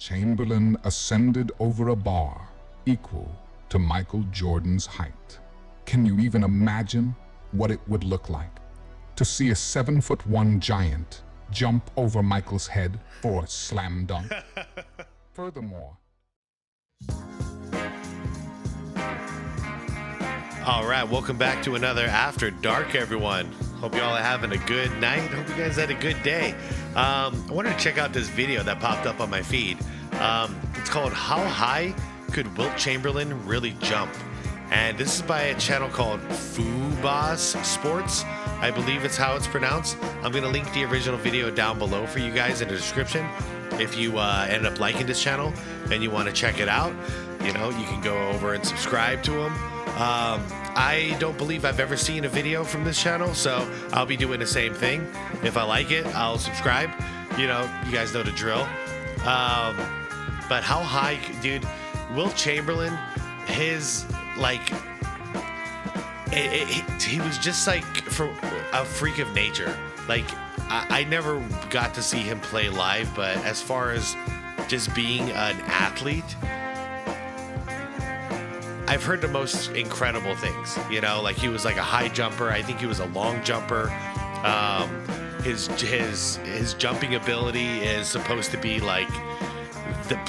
Chamberlain ascended over a bar equal to Michael Jordan's height. Can you even imagine what it would look like to see a 7'1" giant jump over Michael's head for a slam dunk? Furthermore, all right, welcome back to another After Dark, everyone. Hope you all are having a good night. Hope you guys had a good day. I wanted to check out this video that popped up on my feed. It's called How High Could Wilt Chamberlain Really Jump? And this is by a channel called Foobos Sports. I believe it's how it's pronounced. I'm going to link the original video down below for you guys in the description. If you end up liking this channel and you want to check it out, you know, you can go over and subscribe to them. I don't believe I've ever seen a video from this channel, so I'll be doing the same thing. If I like it, I'll subscribe. You know, you guys know the drill. But how high, dude, Wilt Chamberlain, his, like, he was just like for a freak of nature. Like, I never got to see him play live, but as far as just being an athlete, I've heard the most incredible things, you know, like he was like a high jumper. I think he was a long jumper. His jumping ability is supposed to be like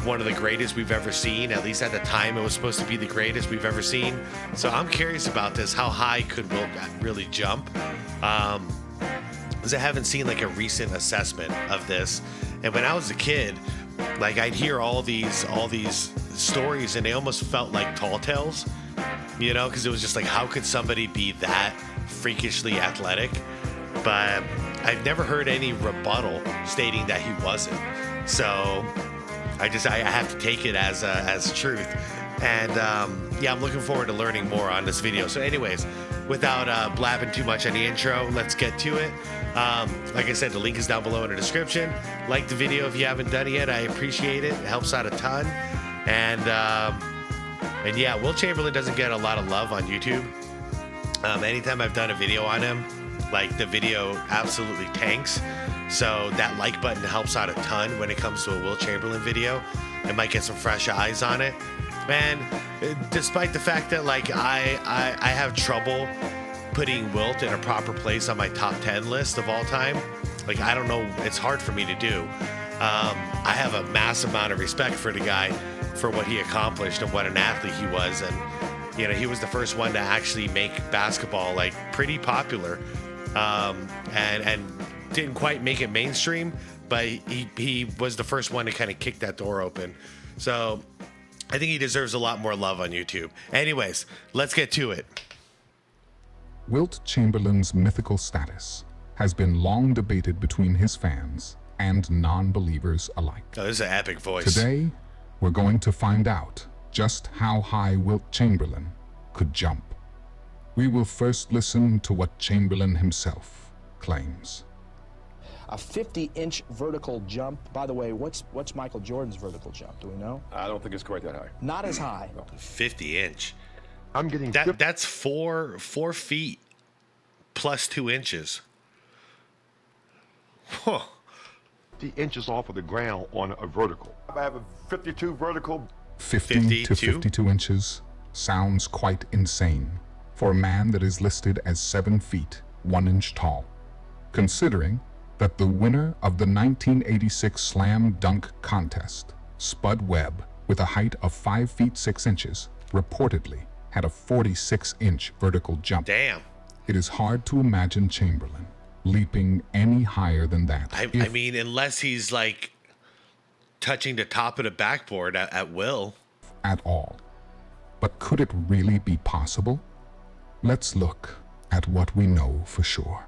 one of the greatest we've ever seen. At least at the time, it was supposed to be the greatest we've ever seen. So I'm curious about this. How high could Wilt really jump? Because I haven't seen like a recent assessment of this. And when I was a kid, like I'd hear all these stories, and they almost felt like tall tales, you know, because it was just like, how could somebody be that freakishly athletic? But I've never heard any rebuttal stating that he wasn't. So I have to take it as truth. And yeah, I'm looking forward to learning more on this video. So anyways, without blabbing too much on the intro, let's get to it. Like I said, the link is down below in the description. Like the video if you haven't done it yet. I appreciate it. It helps out a ton. And yeah, Wilt Chamberlain doesn't get a lot of love on YouTube. Anytime I've done a video on him, like the video absolutely tanks. So that like button helps out a ton when it comes to a Wilt Chamberlain video. It might get some fresh eyes on it. And despite the fact that like I have trouble putting Wilt in a proper place on my top 10 list of all time, like I don't know, it's hard for me to do. I have a massive amount of respect for the guy for what he accomplished and what an athlete he was. And you know, he was the first one to actually make basketball like pretty popular, and didn't quite make it mainstream, but he was the first one to kind of kick that door open. So I think he deserves a lot more love on YouTube. Anyways, let's get to it. Wilt Chamberlain's mythical status has been long debated between his fans and non-believers alike. Oh, this is an epic voice. Today, we're going to find out just how high Wilt Chamberlain could jump. We will first listen to what Chamberlain himself claims. A 50-inch vertical jump. By the way, what's Michael Jordan's vertical jump? Do we know? I don't think it's quite that high. Not as high. No. 50-inch. I'm getting That's 4 feet plus 2 inches. Huh. 50 inches off of the ground on a vertical. I have a 52 vertical. 50 to 52 inches sounds quite insane for a man that is listed as 7 feet 1 inch tall, considering that the winner of the 1986 slam dunk contest, Spud Webb, with a height of 5 feet 6 inches, reportedly had a 46-inch vertical jump. Damn. It is hard to imagine Chamberlain leaping any higher than that. I mean, unless he's like touching the top of the backboard at will. At all. But could it really be possible? Let's look at what we know for sure.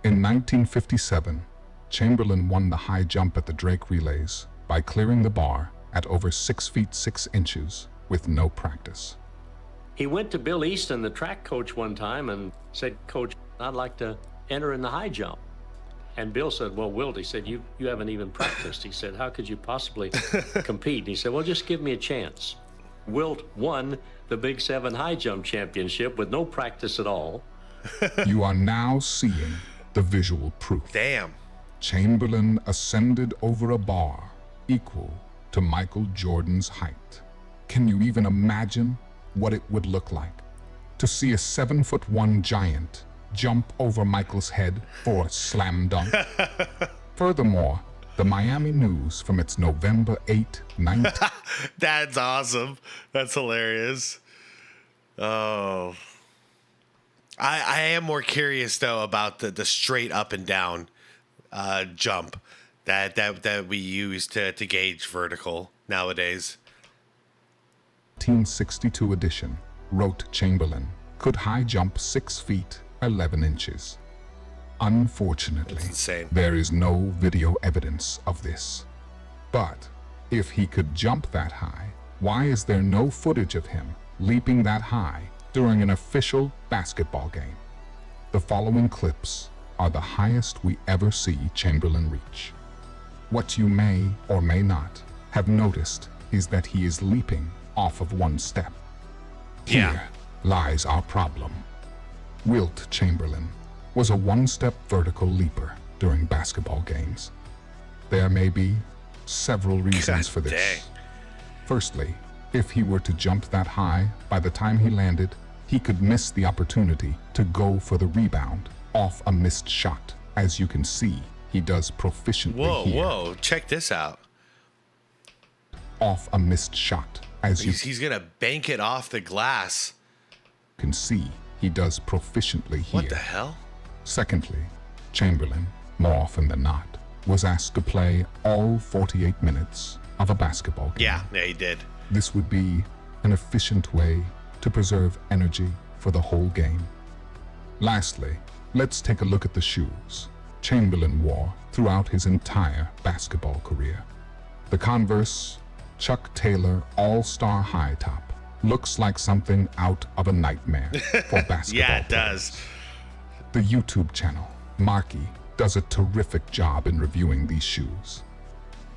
In 1957, Chamberlain won the high jump at the Drake Relays by clearing the bar at over 6 feet 6 inches with no practice. He went to Bill Easton, the track coach, one time and said, "Coach, I'd like to enter in the high jump." And Bill said, "Well, Wilt," he said, you haven't even practiced." He said, "How could you possibly compete?" And he said, "Well, just give me a chance." Wilt won the Big 7 high jump championship with no practice at all. You are now seeing the visual proof. Damn. Chamberlain ascended over a bar equal to Michael Jordan's height. Can you even imagine what it would look like to see a 7'1" giant jump over Michael's head for a slam dunk? Furthermore, the Miami News from its November 8, 19... That's awesome. That's hilarious. Oh. I am more curious, though, about the straight up and down jump that we use to gauge vertical nowadays. 1962 edition wrote Chamberlain could high jump 6 feet 11 inches. Unfortunately, That's insane. there is no video evidence of this. But if he could jump that high, why is there no footage of him leaping that high during an official basketball game? The following clips are the highest we ever see Chamberlain reach. What you may or may not have noticed is that he is leaping off of one step. Yeah. Here lies our problem. Wilt Chamberlain was a one-step vertical leaper during basketball games. There may be several reasons for this. Dang. Firstly, if he were to jump that high, by the time he landed, he could miss the opportunity to go for the rebound off a missed shot. As you can see, he does proficiently here. Whoa, check this out. Off a missed shot. As you He's going to bank it off the glass. can see, he does proficiently here. What the hell? Secondly, Chamberlain, more often than not, was asked to play all 48 minutes of a basketball game. Yeah, he did. This would be an efficient way to preserve energy for the whole game. Lastly, let's take a look at the shoes Chamberlain wore throughout his entire basketball career. The Converse Chuck Taylor All-Star High Top looks like something out of a nightmare for basketball Yeah, it players. does. The YouTube channel, Marky, does a terrific job in reviewing these shoes.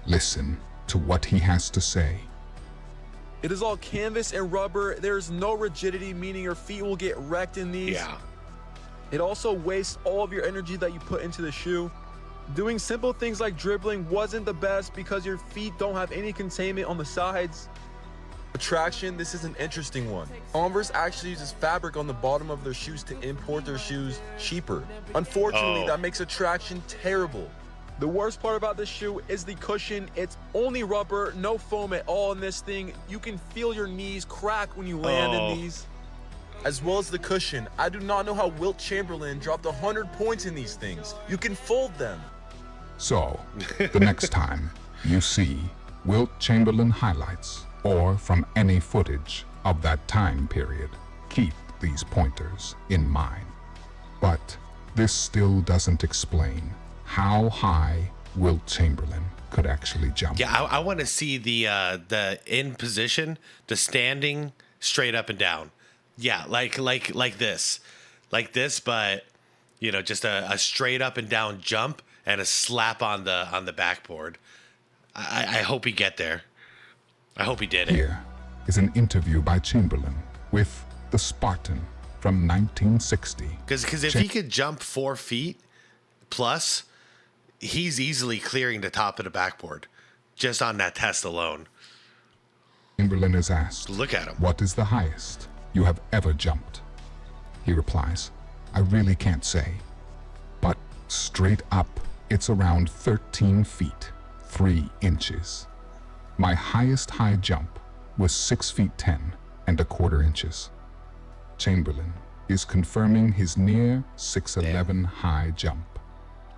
Listen to what he has to say. It is all canvas and rubber. There's no rigidity, meaning your feet will get wrecked in these. Yeah. It also wastes all of your energy that you put into the shoe. Doing simple things like dribbling wasn't the best because your feet don't have any containment on the sides. Traction, this is an interesting one. Converse actually uses fabric on the bottom of their shoes to import their shoes cheaper. Unfortunately, that makes traction terrible. The worst part about this shoe is the cushion. It's only rubber, no foam at all in this thing. You can feel your knees crack when you land in these. As well as the cushion. I do not know how Wilt Chamberlain dropped 100 points in these things. You can fold them. So, the next time you see Wilt Chamberlain highlights or from any footage of that time period, keep these pointers in mind. But this still doesn't explain how high Wilt Chamberlain could actually jump. Yeah, I want to see the in position, the standing straight up and down. Yeah, like this, but you know, just a straight up and down jump and a slap on the backboard. I hope he get there. I hope he did it. Here is an interview by Chamberlain with the Spartan from 1960. Because if he could jump 4 feet plus, he's easily clearing the top of the backboard just on that test alone. Chamberlain is asked, Look at him. "What is the highest you have ever jumped?" He replies, "I really can't say. But straight up, it's around 13 feet, 3 inches. My highest high jump was 6 feet 10 and a quarter inches." Chamberlain is confirming his near 6'11" high jump.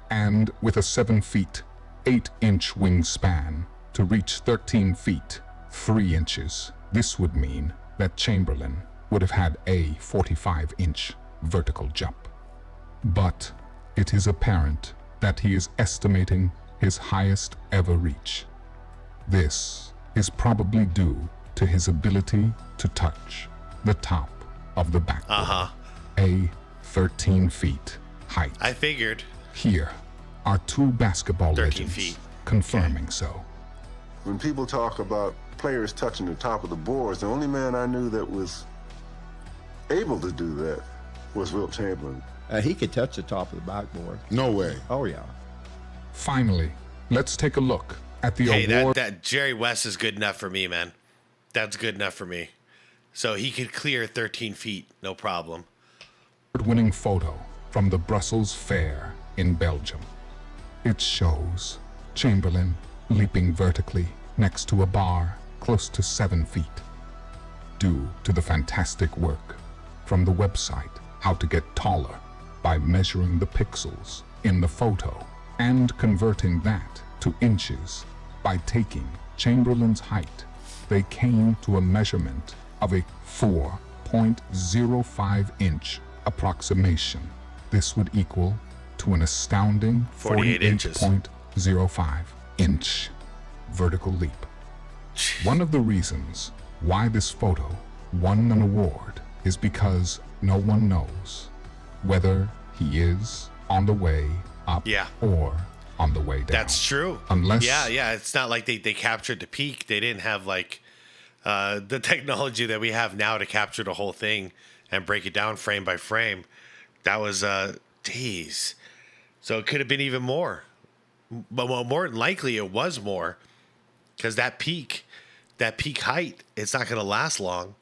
And with a 7 feet, 8 inch wingspan to reach 13 feet, 3 inches, this would mean that Chamberlain would have had a 45-inch vertical jump. But it is apparent that he is estimating his highest ever reach. This is probably due to his ability to touch the top of the backboard. A 13 feet height. I figured. Here are 2 basketball 13 legends feet. confirming so. When people talk about players touching the top of the boards, the only man I knew that was able to do that was Wilt Chamberlain. He could touch the top of the backboard. No way. Oh, yeah. Finally, let's take a look At the Hey, award that Jerry West is good enough for me, man. That's good enough for me. So he could clear 13 feet, no problem. winning photo from the Brussels Fair in Belgium. It shows Chamberlain leaping vertically next to a bar close to 7 feet. Due to the fantastic work from the website How to Get Taller by measuring the pixels in the photo and converting that to inches by taking Chamberlain's height, they came to a measurement of a 4.05 inch approximation. This would equal to an astounding 48.05 inch vertical leap. One of the reasons why this photo won an award is because no one knows whether he is on the way up or on the way down. That's true. Unless it's not like they captured the peak. They didn't have like the technology that we have now to capture the whole thing and break it down frame by frame. That was geez. So it could have been even more. But more than likely it was more, because that peak height, it's not going to last long.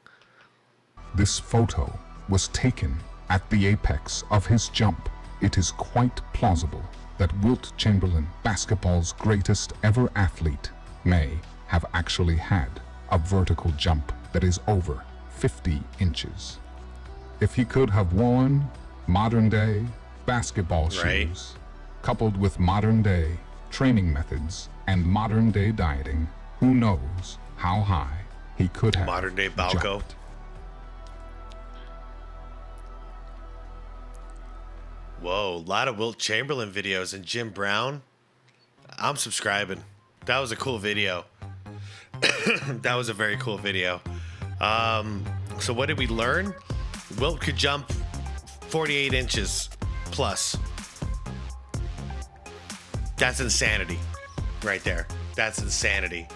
This photo was taken at the apex of his jump. It is quite plausible that Wilt Chamberlain, basketball's greatest ever athlete, may have actually had a vertical jump that is over 50 inches. If he could have worn modern-day basketball shoes, coupled with modern-day training methods and modern-day dieting, who knows how high he could have modern-day Balco. Jumped. Whoa, a lot of Wilt Chamberlain videos and Jim Brown. I'm subscribing. That was a cool video. That was a very cool video. So what did we learn? Wilt could jump 48 inches plus. That's insanity right there. That's insanity.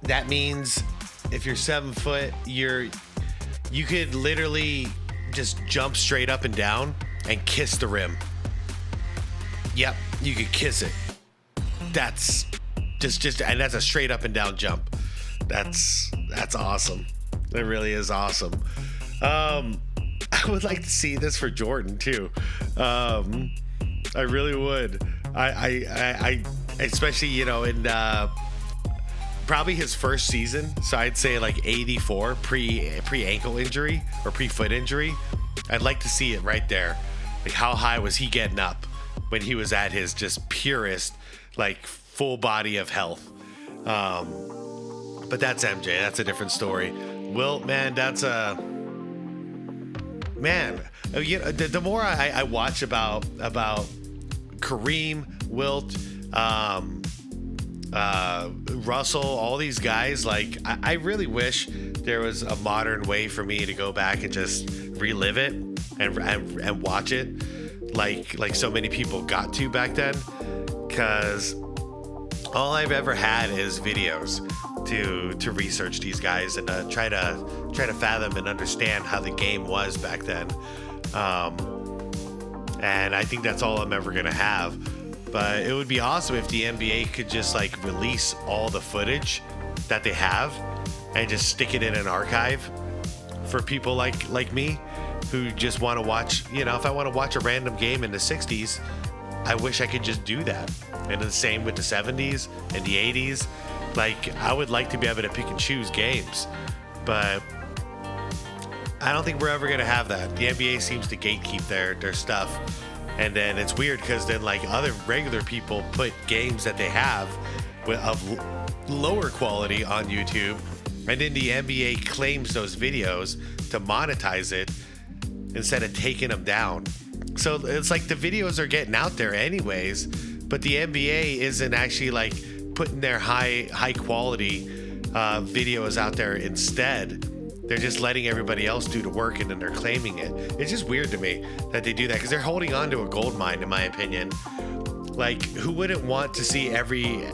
That means if you're 7 foot, you could literally just jump straight up and down and kiss the rim. Yep, you could kiss it. That's just and that's a straight up and down jump. That's awesome. It really is awesome. I would like to see this for Jordan too. I really would. I especially, in probably his first season. So I'd say like 84 pre ankle injury or pre foot injury. I'd like to see it right there. Like, how high was he getting up when he was at his just purest, like, full body of health? But that's MJ. That's a different story. Wilt, man, that's a man. The more I watch about Kareem, Wilt, Russell, all these guys, like, I really wish there was a modern way for me to go back and just relive it and watch it like so many people got to back then, because all I've ever had is videos to research these guys and try to fathom and understand how the game was back then, and I think that's all I'm ever gonna have. But it would be awesome if the NBA could just like release all the footage that they have and just stick it in an archive for people like me who just want to watch. If I want to watch a random game in the 60s, I wish I could just do that. And the same with the 70s and the 80s. Like, I would like to be able to pick and choose games, but I don't think we're ever going to have that. The NBA seems to gatekeep their stuff. And then it's weird because then like other regular people put games that they have of lower quality on YouTube, and then the NBA claims those videos to monetize it instead of taking them down. So it's like the videos are getting out there anyways, but the NBA isn't actually like putting their high quality videos out there instead. They're just letting everybody else do the work, and then they're claiming it. It's just weird to me that they do that, because they're holding on to a gold mine, in my opinion. Like, who wouldn't want to see every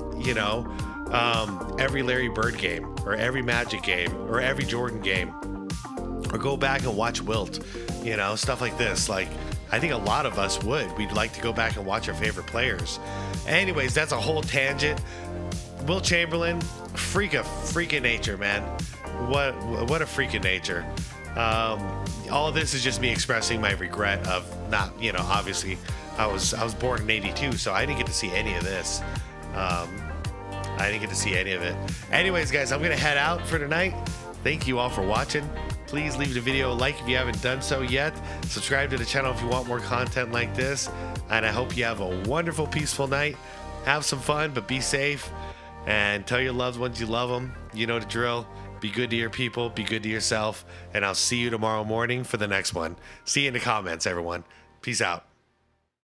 Larry Bird game, or every Magic game, or every Jordan game, or go back and watch Wilt, stuff like this. Like, I think a lot of us would. We'd like to go back and watch our favorite players. Anyways, that's a whole tangent. Wilt Chamberlain, freak of nature, man. What a freak of nature. All of this is just me expressing my regret of not, obviously I was born in '82, so I didn't get to see any of this. I didn't get to see any of it. Anyways, guys, I'm gonna head out for tonight. Thank you all for watching. Please leave the video a like if you haven't done so yet. Subscribe to the channel if you want more content like this. And I hope you have a wonderful, peaceful night. Have some fun, but be safe. And tell your loved ones you love them. You know the drill. Be good to your people. Be good to yourself. And I'll see you tomorrow morning for the next one. See you in the comments, everyone. Peace out.